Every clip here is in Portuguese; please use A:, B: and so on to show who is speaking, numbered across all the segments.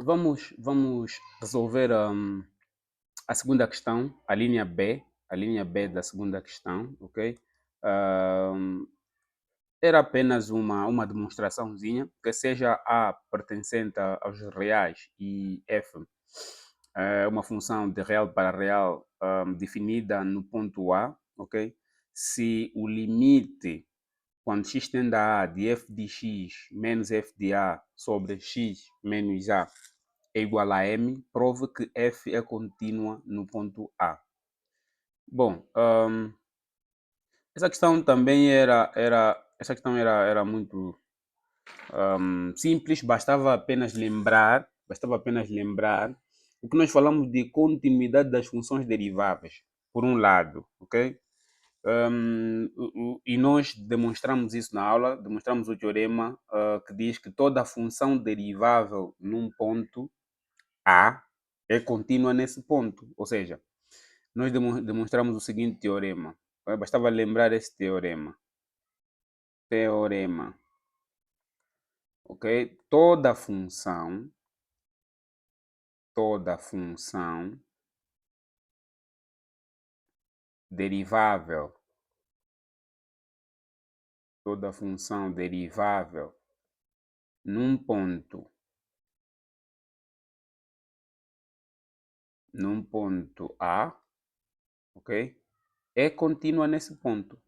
A: vamos resolver a segunda questão, a linha B da segunda questão, ok? Ahm, Era apenas uma demonstraçãozinha, que seja A pertencente aos reais e F é uma função de real para real definida no ponto A, ok? Se o limite, quando x tende a de f de x menos f de a sobre x menos a é igual a m, prove que f é contínua no ponto A. Bom, essa questão também era muito simples, bastava apenas lembrar o que nós falamos de continuidade das funções deriváveis, por um lado, ok? E nós demonstramos isso na aula, demonstramos o teorema que diz que toda função derivável num ponto A é contínua nesse ponto. Ou seja, nós demonstramos o seguinte teorema. Bastava lembrar esse teorema. Teorema. Ok? Toda função derivável, toda função derivável num ponto A, ok? É contínua nesse ponto.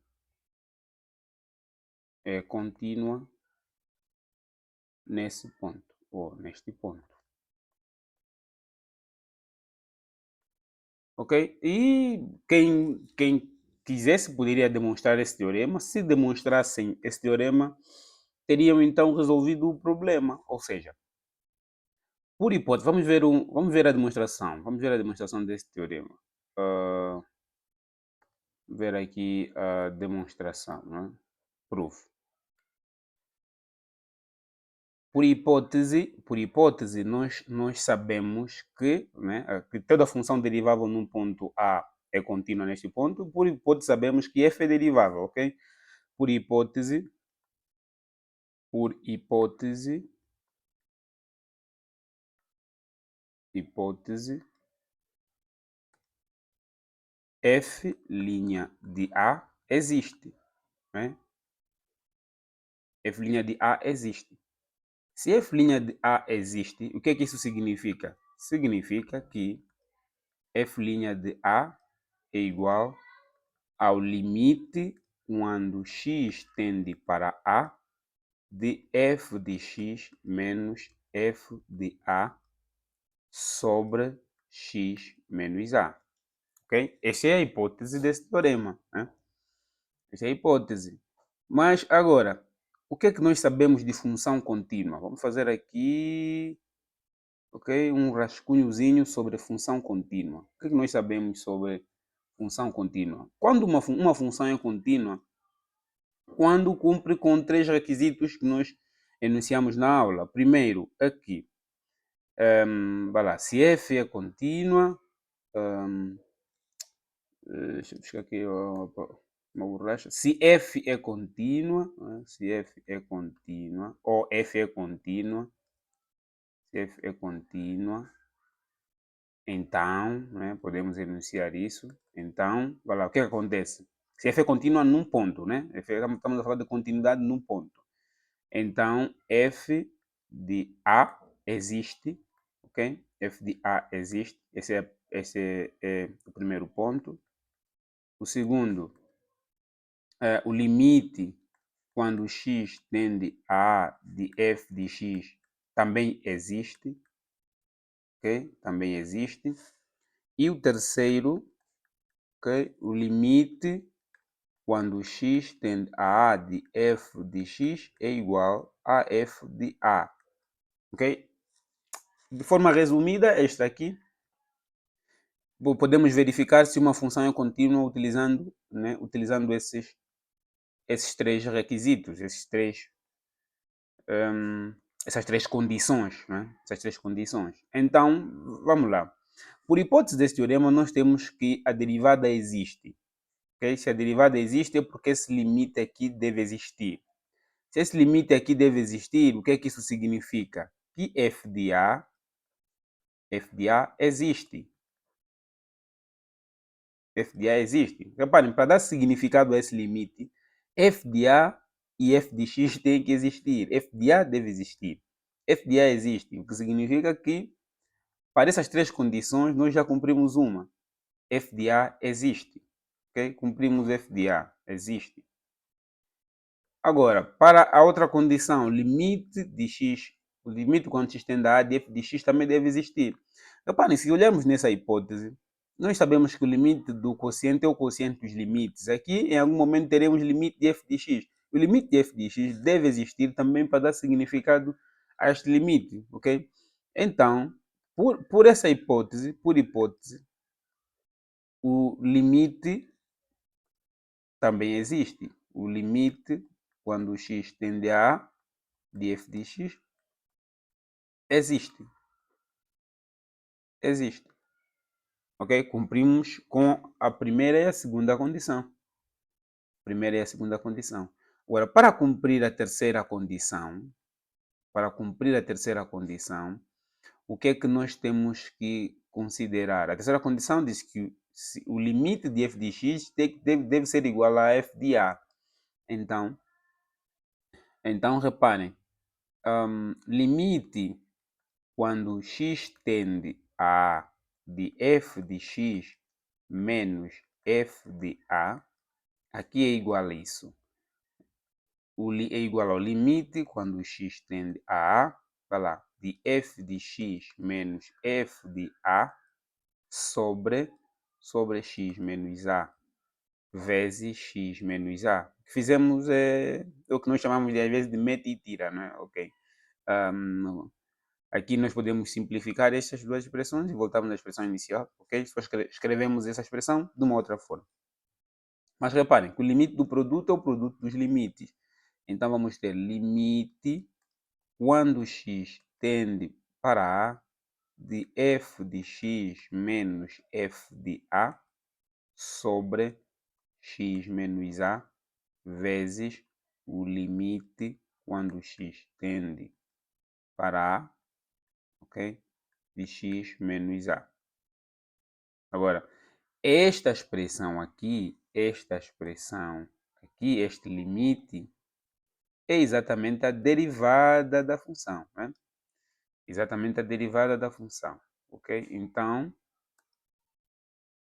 A: É contínua nesse ponto, ou neste ponto. Ok? E quem quisesse poderia demonstrar esse teorema. Se demonstrassem esse teorema, teriam então resolvido o problema. Ou seja, por hipótese, vamos ver a demonstração. Vamos ver a demonstração desse teorema. Ah, ver aqui a demonstração, né? Proof. Por hipótese nós sabemos que, né, que toda função derivável num ponto A é contínua neste ponto. Por hipótese sabemos que f é derivável, ok? Por hipótese, f' de A existe, né? F' de A existe. Se f' de A existe, o que é que isso significa? Significa que f' de A é igual ao limite quando x tende para A de f de x menos f de A sobre x menos A. Ok? Essa é a hipótese desse teorema. Né? Essa é a hipótese. Mas agora, o que é que nós sabemos de função contínua? Vamos fazer aqui, ok, um rascunhozinho sobre função contínua. O que é que nós sabemos sobre função contínua? Quando uma função é contínua, quando cumpre com três requisitos que nós enunciamos na aula. Primeiro, aqui, vai lá, se f é contínua, deixa eu buscar aqui uma borracha. Se f é contínua, né? Se f é contínua, ou f é contínua, se f é contínua, então, né, podemos enunciar isso. Então, vai lá, o que acontece? Se f é contínua num ponto, né? Estamos a falar de continuidade num ponto. Então, f de A existe, ok? F de A existe. Esse é o primeiro ponto. O segundo, o limite quando x tende a A de f de x também existe, ok? Também existe. E o terceiro, ok? O limite quando x tende a A de f de x é igual a f de A, ok? De forma resumida, esta aqui, podemos verificar se uma função é contínua utilizando, né, utilizando esses três requisitos, essas três condições, né? Essas três condições. Então, vamos lá. Por hipótese desse teorema, nós temos que a derivada existe. Okay? Se a derivada existe, é porque esse limite aqui deve existir. Se esse limite aqui deve existir, o que é que isso significa? Que f de A f de A existe. F de A existe. Reparem, para dar significado a esse limite, f de A e f de x têm que existir. F de A deve existir. F de A existe, o que significa que para essas três condições nós já cumprimos uma. F de A existe. Okay? Cumprimos F de A, existe. Agora, para a outra condição, limite de x, o limite quando x tende a A de f de x também deve existir. Reparem, se olharmos nessa hipótese, nós sabemos que o limite do quociente é o quociente dos limites. Aqui, em algum momento, teremos limite de f de x. O limite de f de x deve existir também para dar significado a este limite, ok? Então, por essa hipótese, por hipótese, o limite também existe. O limite, quando x tende a A, de f de x, existe. Existe. Ok? Cumprimos com a primeira e a segunda condição. Primeira e a segunda condição. Agora, para cumprir a terceira condição, o que é que nós temos que considerar? A terceira condição diz que o limite de f de x deve ser igual a f de A. Então reparem, limite quando x tende a A de f de x menos f de A, aqui é igual a isso. É igual ao limite quando x tende a A, vai lá, de f de x menos f de A sobre x menos A vezes x menos A. O que fizemos é o que nós chamamos de, às vezes, de mete e tira, não é? Ok. Aqui nós podemos simplificar estas duas expressões e voltamos à expressão inicial, ok? Só escrevemos essa expressão de uma outra forma. Mas reparem que o limite do produto é o produto dos limites. Então vamos ter limite quando x tende para A de f de x menos f de A sobre x menos A vezes o limite quando x tende para A, ok? De x menos A. Agora, esta expressão aqui, este limite, é exatamente a derivada da função, né? Exatamente a derivada da função, ok? Então,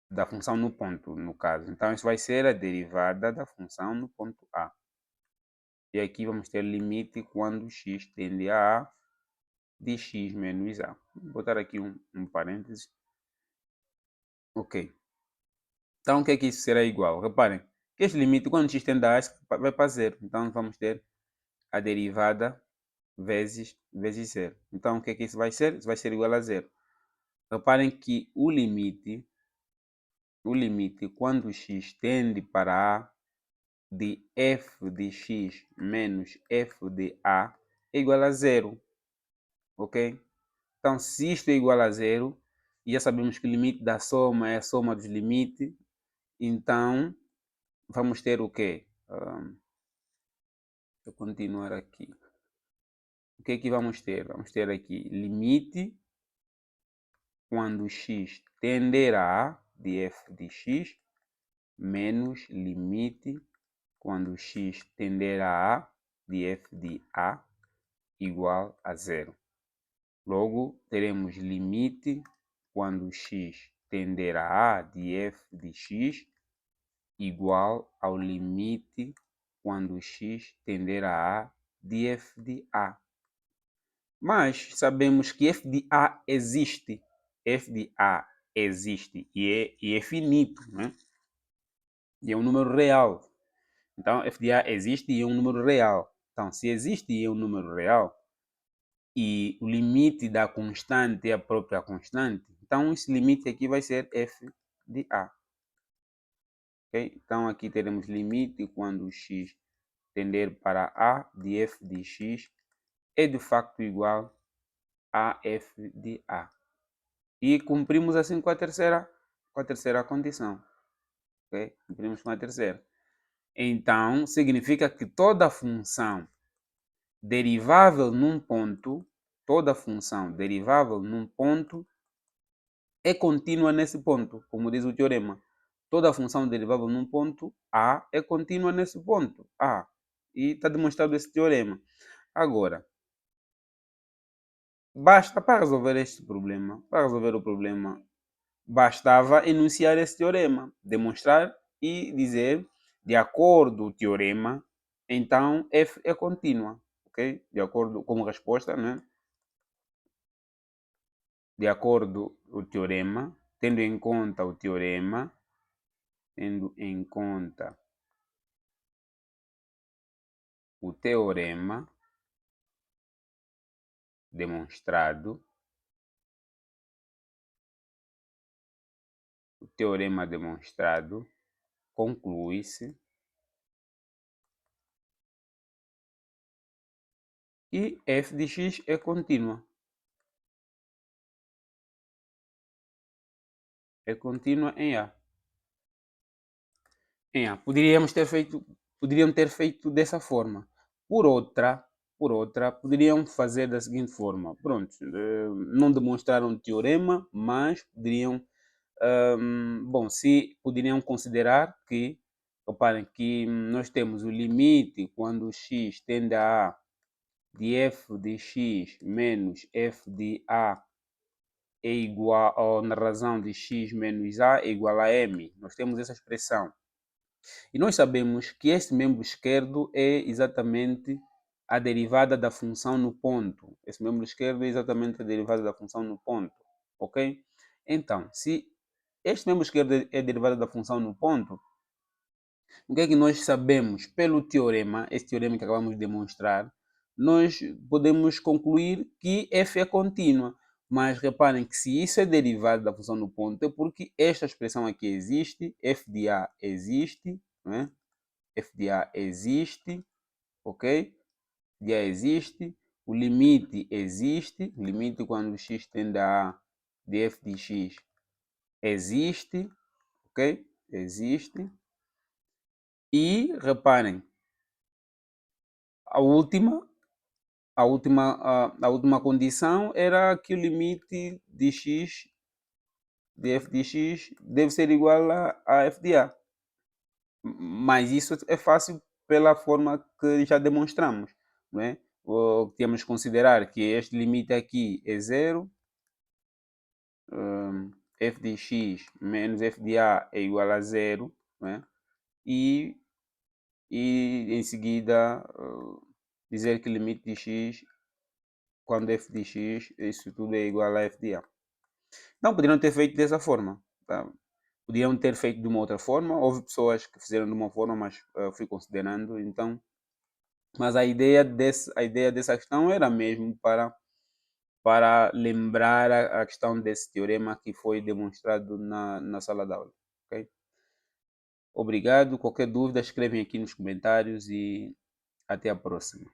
A: da função no ponto, no caso. Então, isso vai ser a derivada da função no ponto A. E aqui vamos ter limite quando x tende a A de x menos A. Vou botar aqui um parênteses. Ok. Então, o que é que isso será igual? Reparem, que este limite, quando x tende a A, vai para zero. Então, vamos ter a derivada vezes zero. Então, o que é que isso vai ser? Isso vai ser igual a zero. Reparem que o limite, quando x tende para A de f de x menos f de A é igual a zero. Ok? Então, se isto é igual a zero, e já sabemos que o limite da soma é a soma dos limites, então vamos ter o quê? Vou continuar aqui. O que é que vamos ter? Vamos ter aqui limite quando x tender a A de f de x menos limite quando x tender a A de f de A igual a zero. Logo, teremos limite quando x tender a A de f de x igual ao limite quando x tender a A de f de A. Mas sabemos que f de A existe. F de A existe e é finito, né? E é um número real. Então, f de A existe e é um número real. Então, se existe e é um número real, e o limite da constante é a própria constante, então esse limite aqui vai ser f de A. Okay? Então, aqui teremos limite quando x tender para A de f de x é de facto igual a f de A. E cumprimos assim com a terceira condição. Okay? Cumprimos com a terceira. Então, significa que toda função derivável num ponto, é contínua nesse ponto, como diz o teorema. Toda função derivável num ponto A é contínua nesse ponto A. E está demonstrado esse teorema. Agora, basta para resolver este problema, para resolver o problema, bastava enunciar esse teorema, demonstrar e dizer, de acordo com o teorema, então f é contínua, ok? De acordo com a resposta, né? De acordo com o teorema, tendo em conta o teorema, tendo em conta o teorema demonstrado, o teorema demonstrado conclui-se que f de x é contínua. É contínua em A. Em A. Poderiam ter feito dessa forma. Por outra, poderiam fazer da seguinte forma. Pronto, não demonstraram o teorema, mas poderiam, bom, se poderiam considerar que, reparem que nós temos o limite quando x tende a A de f de x menos f de A é igual, ou na razão de x menos A é igual a m. Nós temos essa expressão. E nós sabemos que este membro esquerdo é exatamente a derivada da função no ponto. Esse membro esquerdo é exatamente a derivada da função no ponto. Ok? Então, se este membro esquerdo é a derivada da função no ponto, o que é que nós sabemos pelo teorema, esse teorema que acabamos de demonstrar, nós podemos concluir que f é contínua. Mas reparem que se isso é derivado da função no ponto, é porque esta expressão aqui existe, f de a existe, não é? F de A existe, ok? De A existe, o limite existe, o limite quando x tende a A de f de x existe, ok? Existe. E reparem, a última, a última condição era que o limite de x de f de x deve ser igual a f de A. Mas isso é fácil pela forma que já demonstramos, não é? Temos que considerar que este limite aqui é zero, f de x menos f de a é igual a zero, não é? e, e em seguida dizer que o limite de x, quando f de x, isso tudo é igual a f de a. Não poderiam ter feito dessa forma, tá? Podiam ter feito de uma outra forma, houve pessoas que fizeram de uma forma, mas fui considerando, então. Mas a ideia dessa questão era mesmo para lembrar a questão desse teorema que foi demonstrado na sala de aula. Ok? Obrigado. Qualquer dúvida, escrevem aqui nos comentários e até a próxima.